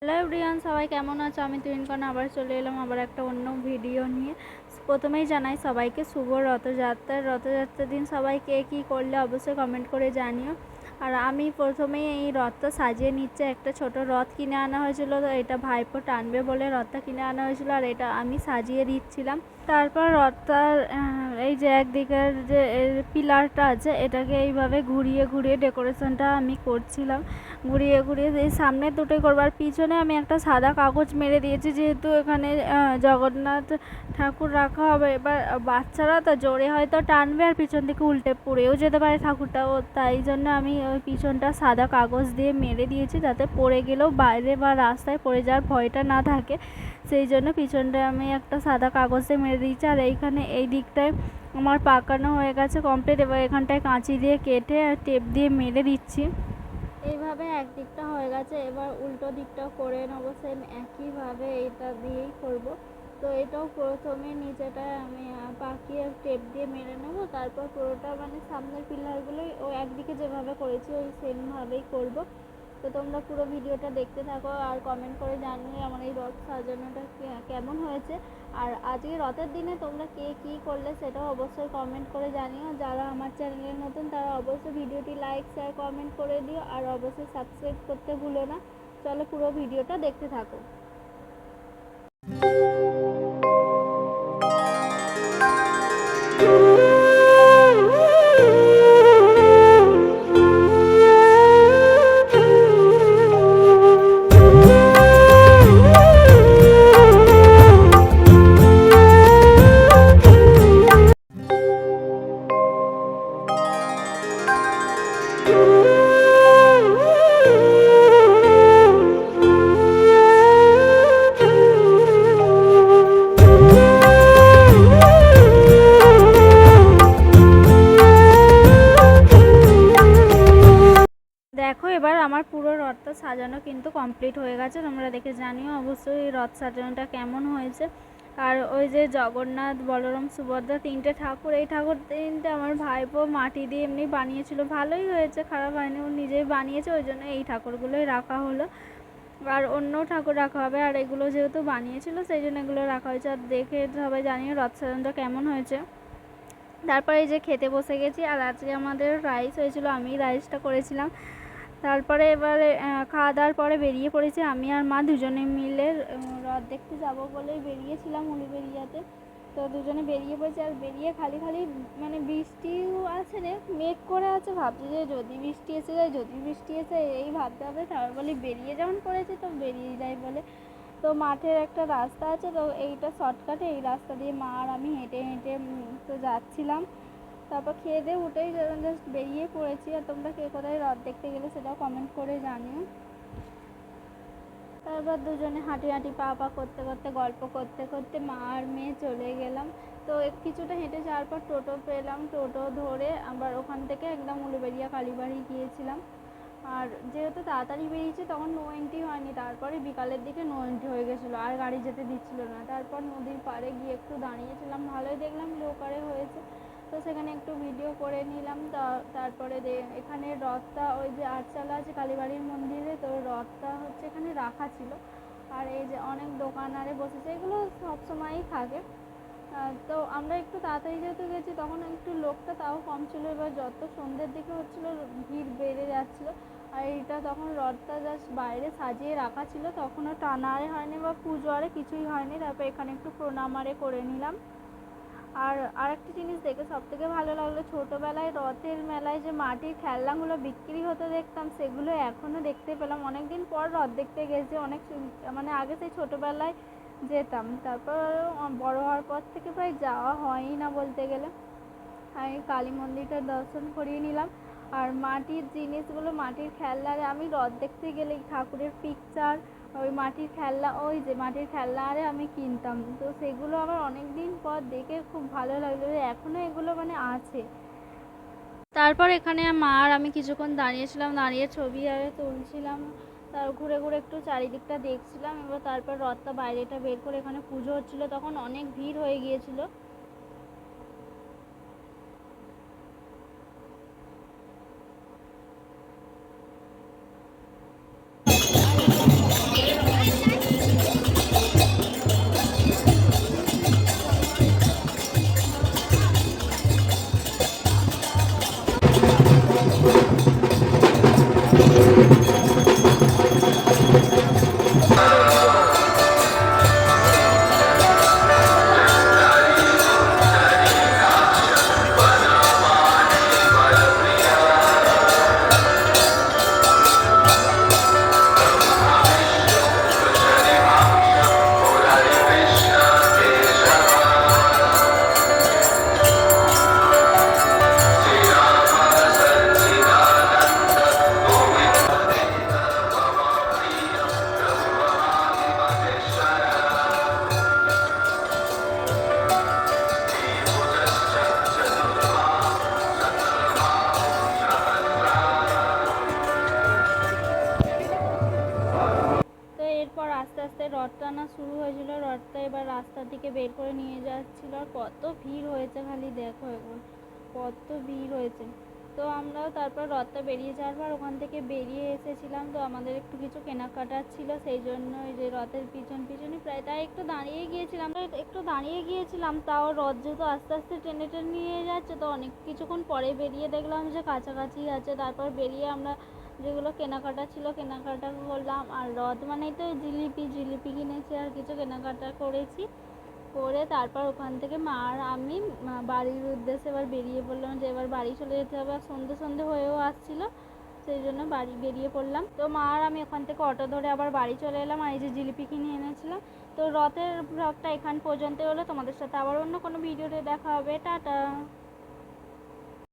Hello everyone, সবাই কেমন আছো? আমি তুহিনকণা আবার চলে এলাম আবার একটা অন্য ভিডিও নিয়ে। প্রথমেই জানাই সবাইকে শুভ রথযাত্রার দিন সবাই কে কী করলে অবশ্যই কমেন্ট করে জানিও। আর আমি প্রথমেই এই রথটা সাজিয়ে নিচ্ছে। একটা ছোট রথ কিনে আনা হয়েছিল, তো এটা ভাইপো টানবে বলে রথটা কিনে আনা হয়েছিল, আর এটা আমি সাজিয়ে দিচ্ছিলাম। তারপর রথটার এই যে একদিকের যে পিলারটা আছে, এটাকে এইভাবে ঘুরিয়ে ঘুরিয়ে ডেকোরেশনটা আমি করছিলাম। ঘুরিয়ে ঘুরিয়ে এই সামনে দুটোই করবো, আর পিছনে আমি একটা সাদা কাগজ মেরে দিয়েছি, যেহেতু এখানে জগন্নাথ ঠাকুর রাখা হবে। এবার বাচ্চারা তো জোরে হয়তো টানবে আর পিছন থেকে উল্টে পড়েও যেতে পারে ঠাকুরটা, ও তাই জন্য আমি ওই পিছনটা সাদা কাগজ দিয়ে মেরে দিয়েছি, যাতে পড়ে গেলেও বাইরে বা রাস্তায় পড়ে যাওয়ার ভয়টা না থাকে। সেই জন্য পিছনটায় আমি একটা সাদা কাগজ দিয়ে মেরে দিয়েছি। আর এইখানে এই দিকটায় আমার পাকানো হয়ে গেছে কমপ্লিট। এবার এখানটায় কাঁচি দিয়ে কেটে টেপ দিয়ে মেরে দিচ্ছি। এইভাবে একদিকটা হয়ে গেছে, এবার উল্টো দিকটাও করে নেবো সেম একইভাবে, এটা দিয়েই করব। তো এটাও প্রথমে নিচেটায় আমি পাকিয়ে টেপ দিয়ে মেরে নেবো, তারপর পুরোটা মানে সামনের পিলারগুলোই ও একদিকে যেভাবে করেছি ওই সেমভাবেই করব। তো তোমরা পুরো ভিডিওটা দেখতে থাকো আর কমেন্ট করে জানিও আমার এই রথ সাজানোটা কেমন হয়েছে। আর আজকে রথের দিনে তোমরা কে কী করলে সেটাও অবশ্যই কমেন্ট করে জানিও। যারা আমার চ্যানেলের নতুন তারা অবশ্যই ভিডিওটি লাইক শেয়ার কমেন্ট করে দিও, আর অবশ্যই সাবস্ক্রাইব করতে ভুলো না। চলো পুরো ভিডিওটা দেখতে থাকো। দেখো এবার আমার পুরো রথটা সাজানো কিন্তু কমপ্লিট হয়ে গেছে। তোমরা দেখে জানিও অবশ্যই রথ সাজানোটা কেমন হয়েছে। আর ওই যে জগন্নাথ, বলরাম, সুভদ্রা তিনটে ঠাকুর, এই ঠাকুর তিনটে আমার ভাইপো মাটি দিয়ে এমনি বানিয়েছিল, ভালোই হয়েছে, খারাপ হয়নি, ও নিজেই বানিয়েছে, ওই জন্য এই ঠাকুরগুলোই রাখা হলো। আর অন্য ঠাকুর রাখা হবে, আর এগুলো যেহেতু বানিয়েছিল সেই জন্য এগুলো রাখা হয়েছে। আর দেখে সবাই জানিও রথ সাজানোটা কেমন হয়েছে। তারপরে এই যে খেতে বসে গেছি, আর আজকে আমাদের রাইস হয়েছিল, আমি রাইসটা করেছিলাম। তারপরে এবারে খাওয়া দাওয়ার পরে বেরিয়ে পড়েছি আমি আর মা দুজনে মিলে রথ দেখতে যাবো বলেই বেরিয়েছিলাম উলুবেড়িয়াতে। তো দুজনে বেরিয়ে পড়েছি, আর বেরিয়ে খালি খালি মানে বৃষ্টিও আছে রে, মেঘ করে আছে, ভাবছি যে যদি বৃষ্টি এসে যায়, যদি বৃষ্টি এসে এই ভাবতে হবে। তারপর বলি বেরিয়ে যেমন পড়েছি তো বেরিয়ে যাই বলে। তো মাঠের একটা রাস্তা আছে, তো এইটা শর্টকাটে, এই রাস্তা দিয়ে মা আর আমি হেঁটে হেঁটে তো যাচ্ছিলাম। তারপর খেয়ে দিয়ে উঠেই জাস্ট বেরিয়ে পড়েছি। আর তোমরা কে কোথায় রথ দেখতে গেলে সেটাও কমেন্ট করে জানিও। তারপর দুজনে হাঁটি হাঁটি পা পা করতে করতে গল্প করতে করতে মা আর মেয়ে চলে গেলাম। তো কিছুটা হেঁটে যাওয়ার পর টোটো পেলাম, টোটো ধরে আবার ওখান থেকে একদম উলুবেড়িয়া কালীবাড়ি গিয়েছিলাম। আর যেহেতু তাড়াতাড়ি বেরিয়েছে তখন নো এন্ট্রি হয়নি, তারপরে বিকালের দিকে নো এন্ট্রি হয়ে গেছিলো, আর গাড়ি যেতে দিচ্ছিল না। তারপর নদীর পাড়ে গিয়ে একটু দাঁড়িয়েছিলাম, ভালোই দেখলাম লো পারে হয়েছে, তো সেখানে একটু ভিডিও করে নিলাম। তারপরে এখানে রথটা ওই যে আটচালা আছে কালীবাড়ির মন্দিরে, তো রথটা হচ্ছে এখানে রাখা ছিল। আর এই যে অনেক দোকান আরে বসেছে, এগুলো সবসময়ই থাকে। তো আমরা একটু তাড়াতাড়ি যেহেতু গেছি তখন একটু লোকটা তাও কম ছিল, এবার যত সন্ধ্যের দিকে হচ্ছিলো ভিড় বেড়ে যাচ্ছিলো। আর এটা তখন রথটা জাস্ট বাইরে সাজিয়ে রাখা ছিল, তখনও টানা আরে হয়নি বা পুজো আরে কিছুই হয়নি। তারপর এখানে একটু প্রণাম আরে করে নিলাম। আর আরেকটা জিনিস দেখে সবথেকে ভালো লাগলো, ছোটোবেলায় রথের মেলায় যে মাটির খেলনাগুলো বিক্রি হতে দেখতাম, সেগুলো এখনও দেখতে পেলাম। অনেক দিন পর রথ দেখতে গেছি, অনেক মানে আগে সেই ছোটোবেলায় যেতাম, তারপর বড় হওয়ার পর থেকে প্রায় যাওয়া হয়ই না বলতে গেলে। আমি কালী মন্দিরটা দর্শন করিয়ে নিলাম। আর মাটির জিনিসগুলো, মাটির খেলনারে আমি রথ দেখতে গেলে ঠাকুরের পিকচার, ওই মাটির খেলনা, ওই যে মাটির খেলনা আরে আমি কিনতাম, তো সেগুলো আমার অনেক দিন পর দেখে খুব ভালো লাগলো যে এখনও এগুলো মানে আছে। তারপর এখানে মা আর আমি কিছুক্ষণ দাঁড়িয়েছিলাম, দাঁড়িয়ে ছবি আরে তুলছিলাম, তার ঘুরে ঘুরে একটু চারিদিকটা দেখছিলাম। এবার তারপর রথটা বাইরেটা বের করে এখানে পুজো হচ্ছিলো, তখন অনেক ভিড় হয়ে গিয়েছিলো। আস্তে আস্তে রথ টানা শুরু হয়েছিল। রথটা এবার রাস্তার দিকে বের করে নিয়ে যাচ্ছিল। আর কত ভিড় হয়েছে খালি দেখো এখন, কত ভিড় হয়েছে। তো আমরাও তারপর রথটা বেরিয়ে যাওয়ার পর ওখান থেকে বেরিয়ে এসেছিলাম। তো আমাদের একটু কিছু কেনাকাটার ছিল, সেই জন্য ওই যে রথের পিছনই প্রায় তাই একটু দাঁড়িয়ে গিয়েছিলাম। তাও রথ যেহেতু আস্তে আস্তে টেনে টেনে নিয়ে যাচ্ছে, তো অনেক কিছুক্ষণ পরে বেরিয়ে দেখলাম যে কাছাকাছি আছে। তারপর বেরিয়ে আমরা যেগুলো কেনাকাটা ছিল কেনাকাটা করলাম। আর রথ মানেই তো জিলিপি কিনেছি আর কিছু কেনাকাটা করেছি। করে তারপর ওখান থেকে মা আর আমি বাড়ির উদ্দেশ্যে এবার বেরিয়ে পড়লাম, যে এবার বাড়ি চলে যেতে হবে। আর সন্ধে হয়েও আসছিলো, সেই জন্য বাড়ি বেরিয়ে পড়লাম। তো মা আর আমি ওখান থেকে অটো ধরে আবার বাড়ি চলে এলাম। আর এই যে জিলিপি কিনে এনেছিলাম। তো রথের ব্লগটা এখান পর্যন্ত হলো। তোমাদের সাথে আবার অন্য কোনো ভিডিওতে দেখা হবে। টাটা।